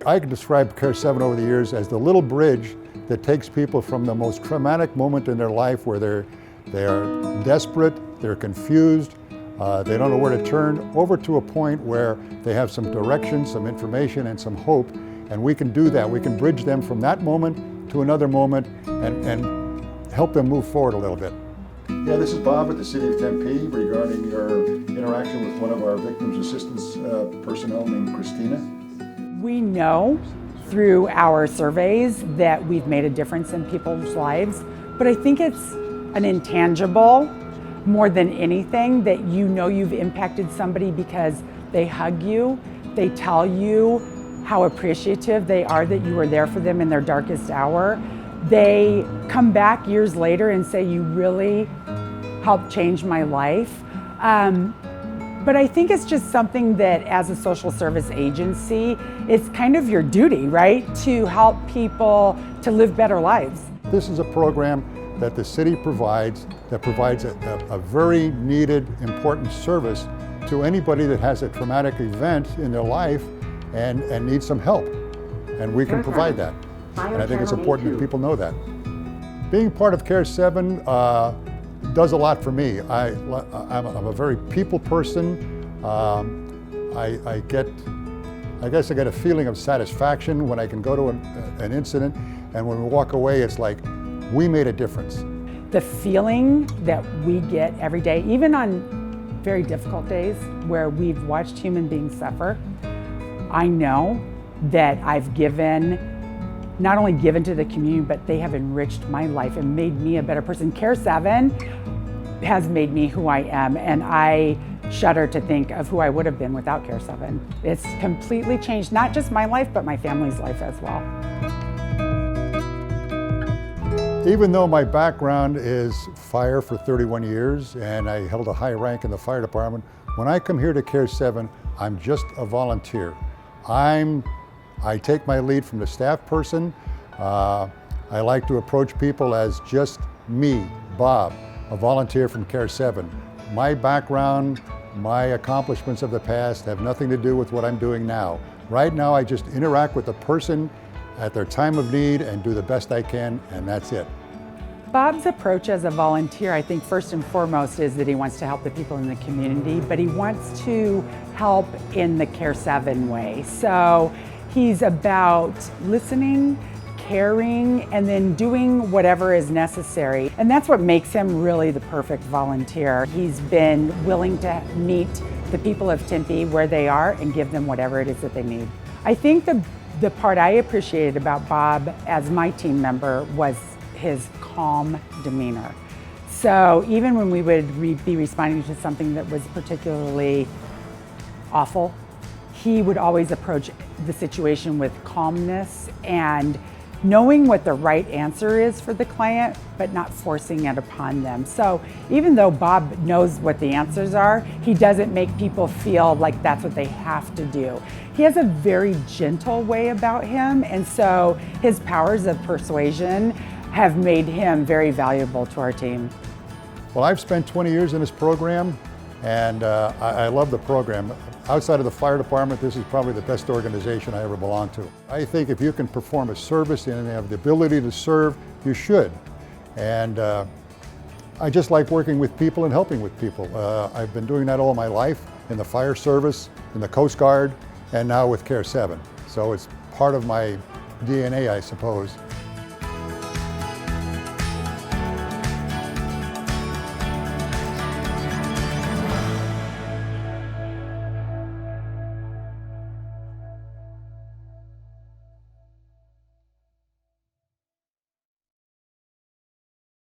I can describe Care 7 over the years as the little bridge that takes people from the most traumatic moment in their life where they are desperate, they're confused, they don't know where to turn, over to a point where they have some direction, some information, and some hope. And we can do that. We can bridge them from that moment to another moment and help them move forward a little bit. Yeah, this is Bob with the City of Tempe regarding your interaction with one of our victims assistance personnel named Christina. We know through our surveys that we've made a difference in people's lives, but I think it's an intangible more than anything that you know you've impacted somebody because they hug you, they tell you how appreciative they are that you were there for them in their darkest hour. They come back years later and say, you really helped change my life. But I think it's just something that as a social service agency, it's kind of your duty, right? To help people to live better lives. This is a program that the city provides that provides a very needed, important service to anybody that has a traumatic event in their life and needs some help. And we can provide that. And I think it's important that people know that. Being part of Care 7 does a lot for me. I'm a very people person. I guess I get a feeling of satisfaction when I can go to an incident, and when we walk away, it's like, we made a difference. The feeling that we get every day, even on very difficult days where we've watched human beings suffer, I know that I've not only given to the community, but they have enriched my life and made me a better person. Care 7 has made me who I am, and I shudder to think of who I would have been without Care 7. It's completely changed not just my life, but my family's life as well. Even though my background is fire for 31 years and I held a high rank in the fire department, when I come here to Care 7, I'm just a volunteer. I take my lead from the staff person. I like to approach people as just me, Bob, a volunteer from Care 7. My background, my accomplishments of the past have nothing to do with what I'm doing now. Right now, I just interact with the person at their time of need and do the best I can, and that's it. Bob's approach as a volunteer, I think first and foremost, is that he wants to help the people in the community, but he wants to help in the Care 7 way. So he's about listening, caring, and then doing whatever is necessary. And that's what makes him really the perfect volunteer. He's been willing to meet the people of Tempe where they are and give them whatever it is that they need. I think the part I appreciated about Bob as my team member was his calm demeanor. So even when we would be responding to something that was particularly awful, he would always approach the situation with calmness and knowing what the right answer is for the client, but not forcing it upon them. So even though Bob knows what the answers are, he doesn't make people feel like that's what they have to do. He has a very gentle way about him, and so his powers of persuasion have made him very valuable to our team. Well, I've spent 20 years in this program, and I love the program. Outside of the fire department, this is probably the best organization I ever belonged to. I think if you can perform a service and have the ability to serve, you should. And I just like working with people and helping with people. I've been doing that all my life in the fire service, in the Coast Guard, and now with Care 7. So it's part of my DNA, I suppose.